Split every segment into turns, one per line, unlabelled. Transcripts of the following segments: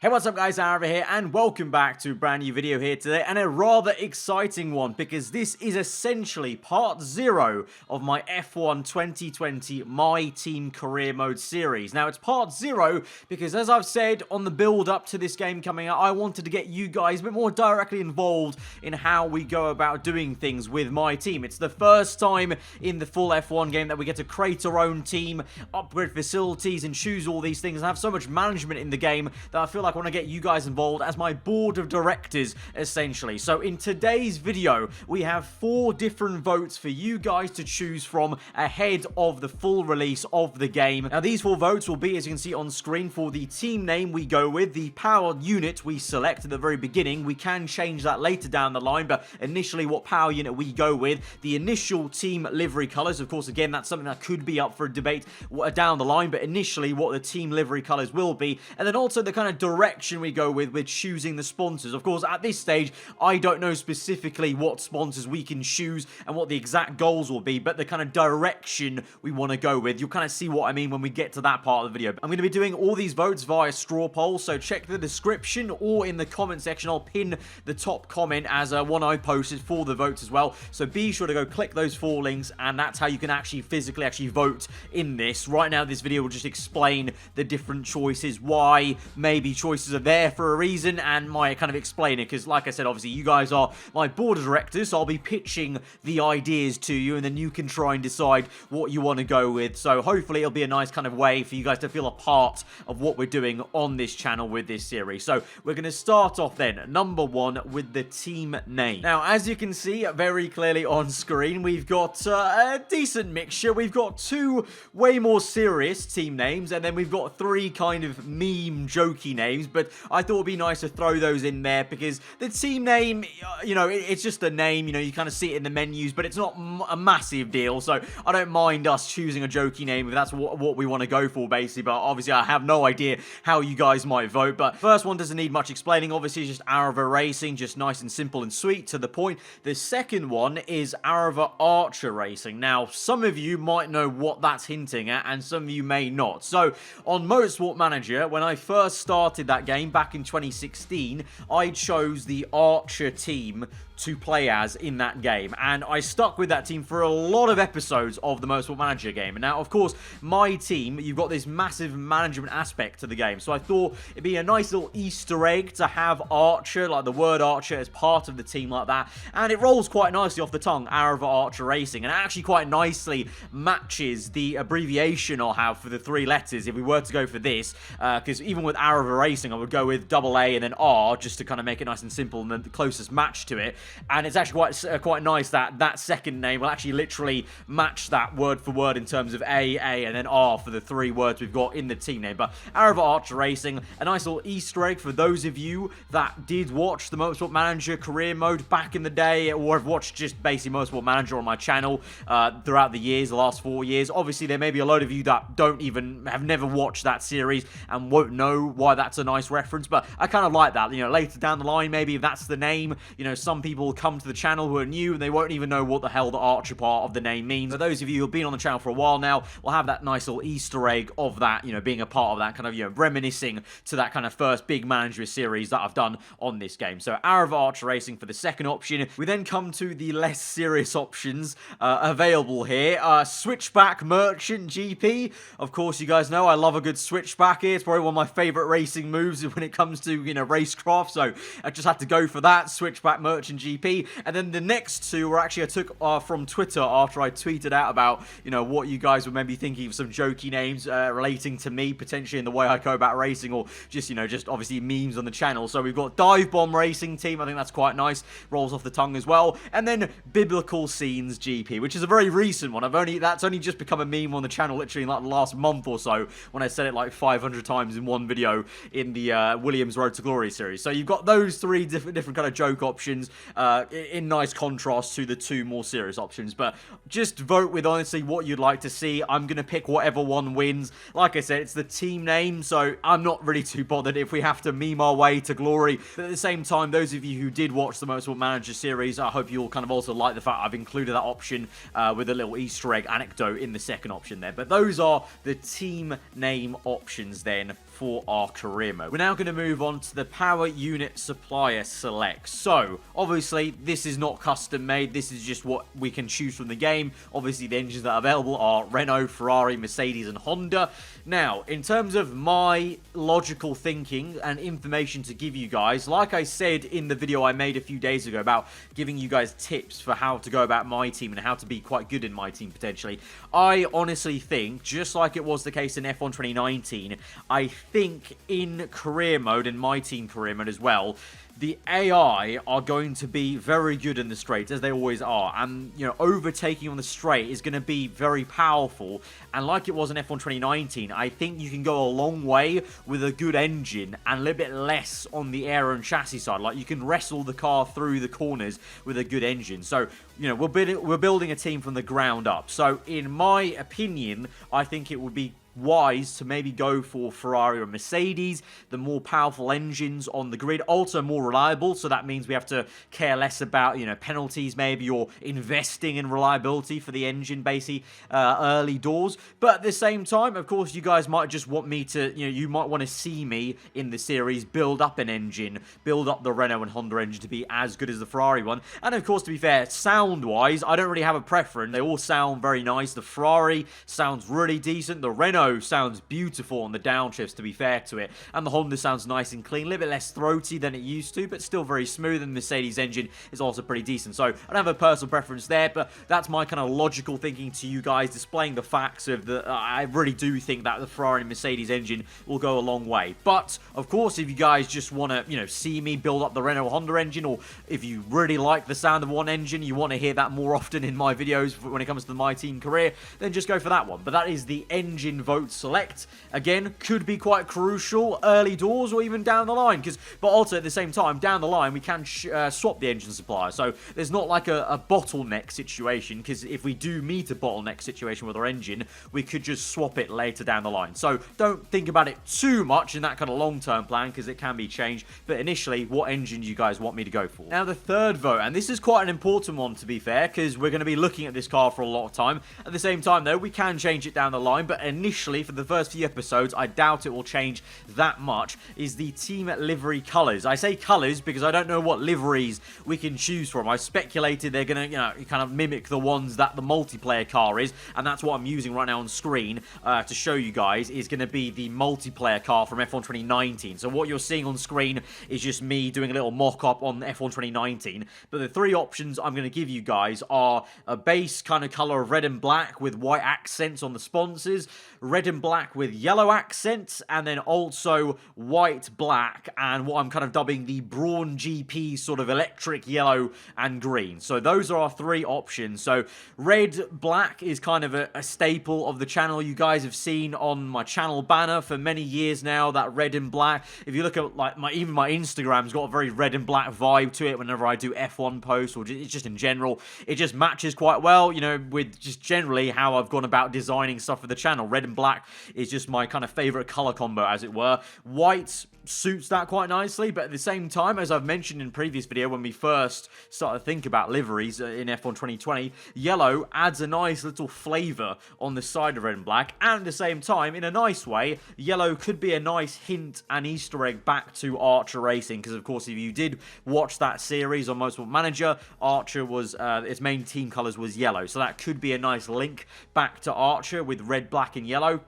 Hey, what's up guys, aarava here, and welcome back to a brand new video here today, and a rather exciting one, because this is essentially part 0 of my F1 2020 My Team Career Mode series. Now, it's part 0 because, as I've said on the build up to this game coming out, I wanted to get you guys a bit more directly involved in how we go about doing things with my team. It's the first time in the full F1 game that we get to create our own team, upgrade facilities, and choose all these things, and have so much management in the game that I feel like I want to get you guys involved as my board of directors, essentially. So in today's video, we have 4 different votes for you guys to choose from ahead of the full release of the game. Now, these 4 votes will be, as you can see on screen, for the team name we go with, the power unit we select at the very beginning. We can change that later down the line, but initially what power unit we go with, the initial team livery colors. Of course, again, that's something that could be up for a debate down the line, but initially what the team livery colors will be, and then also the kind of direction we go with choosing the sponsors. Of course, at this stage, I don't know specifically what sponsors we can choose and what the exact goals will be, but the kind of direction we want to go with. You'll kind of see what I mean when we get to that part of the video. I'm going to be doing all these votes via straw poll, so check the description or in the comment section. I'll pin the top comment as one I posted for the votes as well, so be sure to go click those 4 links, and that's how you can actually physically vote in this. Right now, this video will just explain the different choices, why maybe choices are there for a reason, and my kind of explain it, because like I said, obviously you guys are my board of directors, so I'll be pitching the ideas to you, and then you can try and decide what you want to go with. So hopefully it'll be a nice kind of way for you guys to feel a part of what we're doing on this channel with this series. So we're going to start off then, number 1, with the team name. Now, as you can see very clearly on screen, we've got a decent mixture. We've got 2 way more serious team names, and then we've got 3 kind of meme jokey names, but I thought it'd be nice to throw those in there because the team name, you know, it's just a name, you know, you kind of see it in the menus, but it's not a massive deal, so I don't mind us choosing a jokey name if that's what we want to go for, basically. But obviously I have no idea how you guys might vote. But first one doesn't need much explaining, obviously, it's just Aarava Racing, just nice and simple and sweet, to the point. The second one is Aarava Archer Racing. Now, some of you might know what that's hinting at, and some of you may not. So on Motorsport Manager, when I first started that game back in 2016, I chose the Archer team to play as in that game, and I stuck with that team for a lot of episodes of the Motorsport Manager game. And now, of course, my team, you've got this massive management aspect to the game, so I thought it'd be a nice little Easter egg to have Archer, like the word Archer, as part of the team like that, and it rolls quite nicely off the tongue, Aarava Archer Racing, and it actually quite nicely matches the abbreviation I'll have for the 3 letters if we were to go for this, because even with Aarava Racing, I would go with AA and then R, just to kind of make it nice and simple and the closest match to it. And it's actually quite nice that that second name will actually literally match that word for word in terms of A, and then R for the 3 words we've got in the team name. But Aarava Archer Racing, a nice little Easter egg for those of you that did watch the Motorsport Manager career mode back in the day, or have watched just basically Motorsport Manager on my channel throughout the years, the last 4 years. Obviously, there may be a load of you that have never watched that series and won't know why that's a nice reference, but I kind of like that. You know, later down the line, maybe if that's the name, you know, some people will come to the channel who are new and they won't even know what the hell the Archer part of the name means. For those of you who've been on the channel for a while now, we'll have that nice little Easter egg of that, you know, being a part of that, kind of, you know, reminiscing to that kind of first big manager series that I've done on this game. So Aarava Archer Racing for the second option. We then come to the less serious options available here. Switchback Merchant GP. Of course, you guys know I love a good switchback here. It's probably one of my favorite racing moves when it comes to, you know, racecraft, so I just had to go for that, Switchback Merchant GP. And then the next 2 were actually I took from Twitter after I tweeted out about, you know, what you guys were maybe thinking of some jokey names relating to me, potentially in the way I go about racing, or just, you know, just obviously memes on the channel. So we've got Dive Bomb Racing Team, I think that's quite nice, rolls off the tongue as well. And then Biblical Scenes GP, which is a very recent one. That's only just become a meme on the channel literally in like the last month or so, when I said it like 500 times in one video in the Williams Road to Glory series. So you've got those 3 different kind of joke options in nice contrast to the 2 more serious options. But just vote with honestly what you'd like to see. I'm going to pick whatever one wins. Like I said, it's the team name, so I'm not really too bothered if we have to meme our way to glory. But at the same time, those of you who did watch the Motorsport Manager series, I hope you'll kind of also like the fact I've included that option with a little Easter egg anecdote in the second option there. But those are the team name options then for our career mode. We're now going to move on to the power unit supplier select. So, obviously, this is not custom made. This is just what we can choose from the game. Obviously, the engines that are available are Renault, Ferrari, Mercedes, and Honda. Now, in terms of my logical thinking and information to give you guys, like I said in the video I made a few days ago about giving you guys tips for how to go about my team and how to be quite good in my team potentially, I honestly think, just like it was the case in F1 2019, I think in career mode, in my team career mode as well, the AI are going to be very good in the straights, as they always are. And, you know, overtaking on the straight is going to be very powerful. And like it was in F1 2019, I think you can go a long way with a good engine and a little bit less on the aero and chassis side. Like, you can wrestle the car through the corners with a good engine. So, you know, we're building a team from the ground up. So, in my opinion, I think it would be wise to maybe go for Ferrari or Mercedes, the more powerful engines on the grid, also more reliable, so that means we have to care less about, you know, penalties maybe, or investing in reliability for the engine basically early doors. But at the same time, of course, you guys might just want me to, you know, you might want to see me in the series build up an engine, build up the Renault and Honda engine to be as good as the Ferrari one. And of course, to be fair, sound-wise, I don't really have a preference. They all sound very nice. The Ferrari sounds really decent. The Renault sounds beautiful on the downshifts, to be fair to it, and the Honda sounds nice and clean, a little bit less throaty than it used to, but still very smooth, and the Mercedes engine is also pretty decent. So I don't have a personal preference there, but that's my kind of logical thinking to you guys, displaying the facts of the I really do think that the Ferrari and Mercedes engine will go a long way. But of course, if you guys just want to, you know, see me build up the Renault Honda engine, or if you really like the sound of one engine, you want to hear that more often in my videos when it comes to my team career, then just go for that one. But that is the engine vote select. Again, could be quite crucial early doors or even down the line, but also at the same time, down the line, we can swap the engine supplier. So there's not like a bottleneck situation, because if we do meet a bottleneck situation with our engine, we could just swap it later down the line. So don't think about it too much in that kind of long-term plan, because it can be changed. But initially, what engine do you guys want me to go for? Now, the third vote, and this is quite an important one, to be fair, because we're going to be looking at this car for a lot of time. At the same time, though, we can change it down the line, but initially, for the first few episodes, I doubt it will change that much, is the team livery colors. I say colors because I don't know what liveries we can choose from. I speculated they're going to, you know, kind of mimic the ones that the multiplayer car is, and that's what I'm using right now on screen to show you guys, is going to be the multiplayer car from F1 2019. So what you're seeing on screen is just me doing a little mock-up on F1 2019, but the three options I'm going to give you guys are a base kind of color of red and black with white accents on the sponsors, red and black with yellow accents, and then also white, black, and what I'm kind of dubbing the Brawn GP sort of electric yellow and green. So those are our three options. So red, black is kind of a staple of the channel. You guys have seen on my channel banner for many years now, that red and black. If you look at like even my Instagram's got a very red and black vibe to it whenever I do F1 posts, or just in general. It just matches quite well, you know, with just generally how I've gone about designing stuff for the channel. Red and black is just my kind of favorite color combo, as it were. White suits that quite nicely, but at the same time, as I've mentioned in previous video when we first started to think about liveries in F1 2020, yellow adds a nice little flavor on the side of red and black, and at the same time, in a nice way, yellow could be a nice hint and Easter egg back to Archer Racing, because of course, if you did watch that series on Motorsport Manager, Archer was, its main team colors was yellow, so that could be a nice link back to Archer with red, black, and yellow.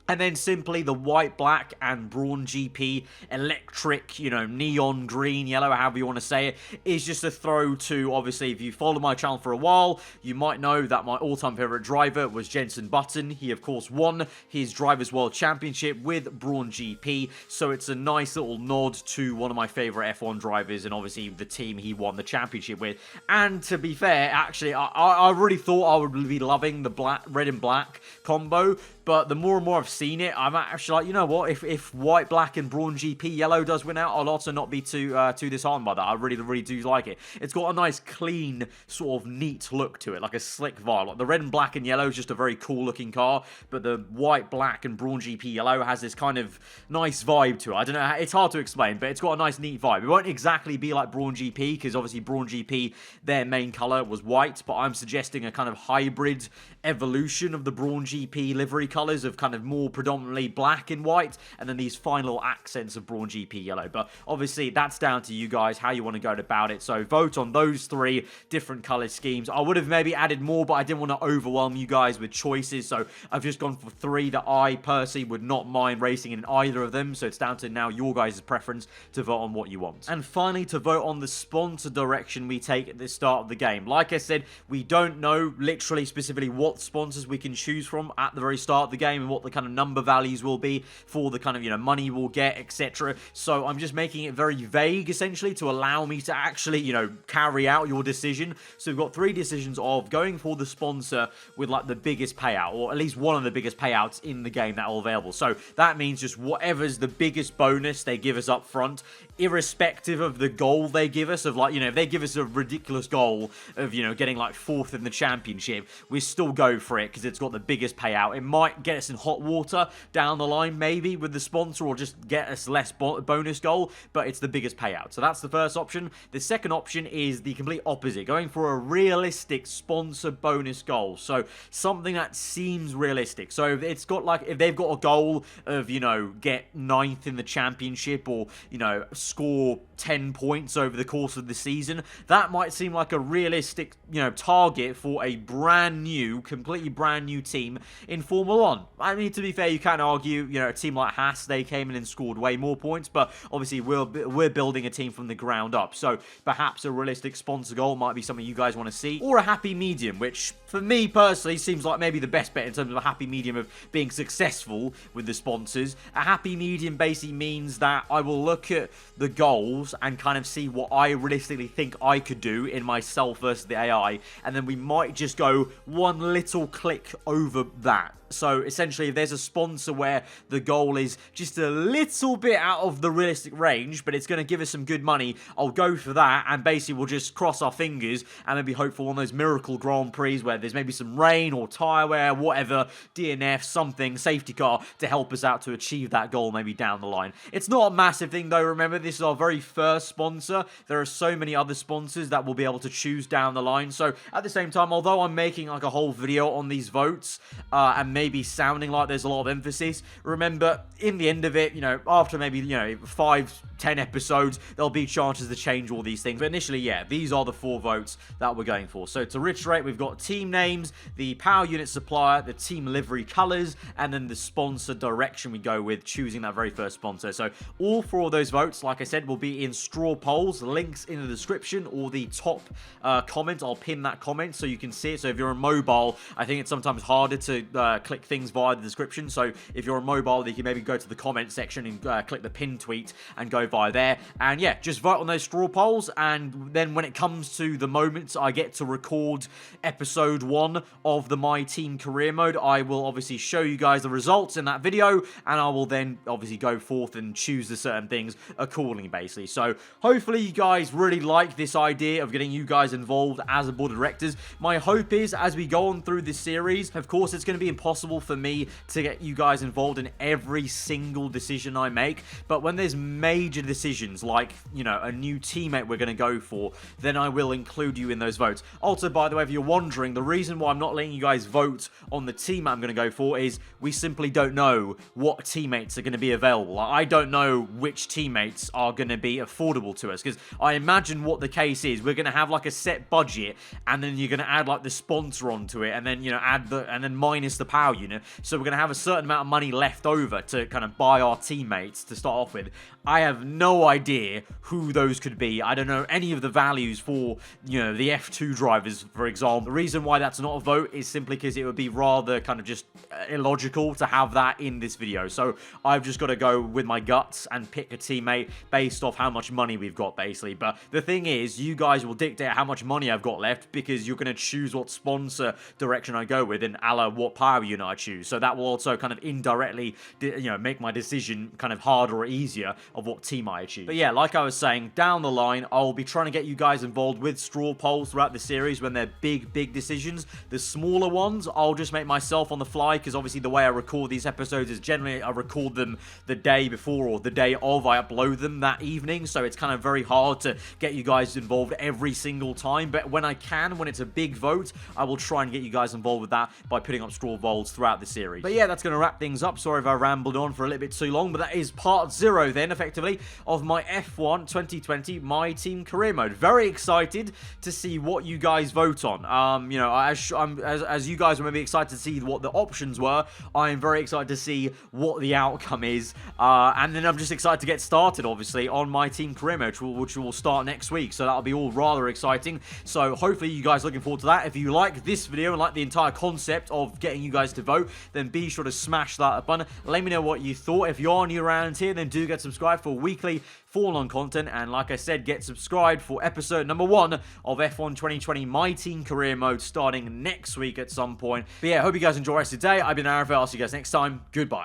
And then simply the white, black, and Brawn GP electric, you know, neon green, yellow, however you want to say it, is just a throw to, obviously, if you follow my channel for a while, you might know that my all-time favorite driver was Jenson Button. He, of course, won his Drivers' World Championship with Brawn GP, so it's a nice little nod to one of my favorite F1 drivers, and obviously the team he won the championship with. And to be fair, actually, I really thought I would be loving the red and black combo, but the more and more I've seen it, I'm actually like, you know what, if white, black, and Brawn GP yellow does win out, I'll also not be too disheartened by that. I really do like it. It's got a nice, clean, sort of neat look to it, like a slick vibe. Like the red and black and yellow is just a very cool looking car, but the white, black, and Brawn GP yellow has this kind of nice vibe to it. I don't know, it's hard to explain, but it's got a nice, neat vibe. It won't exactly be like Brawn GP, because obviously Brawn GP, their main color was white, but I'm suggesting a kind of hybrid evolution of the Brawn GP livery colors of kind of more predominantly black and white, and then these final accents of Brawn GP yellow. But obviously, that's down to you guys, how you want to go about it. So vote on those 3 different color schemes. I would have maybe added more, but I didn't want to overwhelm you guys with choices, so I've just gone for 3 that I personally would not mind racing in either of them. So it's down to now your guys' preference to vote on what you want. And finally, to vote on the sponsor direction we take at the start of the game. Like I said, we don't know literally specifically what sponsors we can choose from at the very start of the game and what the kind of number values will be for the kind of, money we'll get, etc. So I'm just making it very vague, essentially, to allow me to actually, carry out your decision. So we've got 3 decisions of going for the sponsor with, like, the biggest payout, or at least one of the biggest payouts in the game that are available. So that means just whatever's the biggest bonus they give us up front, irrespective of the goal they give us, of, like, if they give us a ridiculous goal of, getting, like, 4th in the championship, we still go for it because it's got the biggest payout. It might get us in hot water down the line, maybe, with the sponsor, or just get us less bonus goal, but it's the biggest payout. So that's the first option. The second option is the complete opposite, going for a realistic sponsor bonus goal. So something that seems realistic. So it's got, like, if they've got a goal of, get 9th in the championship, or, score 10 points over the course of the season, that might seem like a realistic, target for a completely brand new team in Formula 1. I mean, to be fair, you can't argue, a team like Haas, they came in and scored way more points, but obviously we're building a team from the ground up. So perhaps a realistic sponsor goal might be something you guys want to see, or a happy medium, which for me personally seems like maybe the best bet in terms of a happy medium of being successful with the sponsors. A happy medium basically means that I will look at the goals and kind of see what I realistically think I could do in myself versus the AI, and then we might just go one little click over that. So essentially, if there's a sponsor where the goal is just a little bit out of the realistic range, but it's going to give us some good money, I'll go for that, and basically we'll just cross our fingers and maybe hope for one of those miracle Grand Prix where there's maybe some rain or tyre wear, whatever, DNF, something, safety car to help us out to achieve that goal maybe down the line. It's not a massive thing though, remember, this is our very first sponsor. There are so many other sponsors that we'll be able to choose down the line. So at the same time, although I'm making like a whole video on these votes, and maybe sounding like there's a lot of emphasis, remember, in the end of it, after maybe, 5-10 episodes, there'll be chances to change all these things. But initially, yeah, these are the 4 votes that we're going for. So to reiterate, we've got team names, the power unit supplier, the team livery colors, and then the sponsor direction we go with, choosing that very first sponsor. So all 4 of those votes, like I said, will be in straw polls, links in the description or the top comment. I'll pin that comment so you can see it. So if you're on mobile, I think it's sometimes harder to click things via the description. So if you're on mobile, you can maybe go to the comment section and click the pin tweet and go via there. And yeah, just vote on those straw polls. And then when it comes to the moment I get to record episode 1 of the My Team Career Mode, I will obviously show you guys the results in that video, and I will then obviously go forth and choose the certain things accordingly, basically. So hopefully you guys really like this idea of getting you guys involved as a board of directors. My hope is, as we go on through this series, of course, it's going to be impossible for me to get you guys involved in every single decision I make, but when there's major decisions like, a new teammate we're going to go for, then I will include you in those votes. Also, by the way, if you're wondering, the reason why I'm not letting you guys vote on the team I'm going to go for is we simply don't know what teammates are going to be available. I don't know which teammates are going to be affordable to us, because I imagine what the case is, we're going to have like a set budget, and then you're going to add like the sponsor onto it, and then, and then minus the power unit. So we're going to have a certain amount of money left over to kind of buy our teammates to start off with. I have no idea who those could be. I don't know any of the values for, the F2 drivers, for example. The reason why that's not a vote is simply because it would be rather kind of just illogical to have that in this video. So I've just got to go with my guts and pick a teammate based off how much money we've got, basically. But the thing is, you guys will dictate how much money I've got left, because you're going to choose what sponsor direction I go with, and a la what power unit I choose. So that will also kind of indirectly, make my decision kind of harder or easier of what team I choose. But yeah, like I was saying, down the line, I'll be trying to get you guys involved with straw polls throughout the series when they're big decisions. The smaller ones, I'll just make myself on the fly, because obviously the way I record these episodes is generally I record them the day before or the day of I upload them that evening. So it's kind of very hard to get you guys involved every single time. But when I can, when it's a big vote, I will try and get you guys involved with that by putting up straw polls throughout throughout the series. But yeah, that's going to wrap things up. Sorry if I rambled on for a little bit too long, but that is part 0 then, effectively, of my F1 2020 My Team Career Mode. Very excited to see what you guys vote on. You know, as you guys were maybe excited to see what the options were, I am very excited to see what the outcome is. And then I'm just excited to get started, obviously, on My Team Career Mode, which will start next week. So that'll be all rather exciting. So hopefully you guys are looking forward to that. If you like this video and like the entire concept of getting you guys to vote, then be sure to smash that button. Let me know what you thought. If you're new around here, then do get subscribed for weekly full-on content. And like I said, get subscribed for episode number 1 of F1 2020 My Team Career Mode starting next week at some point. But yeah, hope you guys enjoy the rest of the day. I've been aarava. I'll see you guys next time. Goodbye.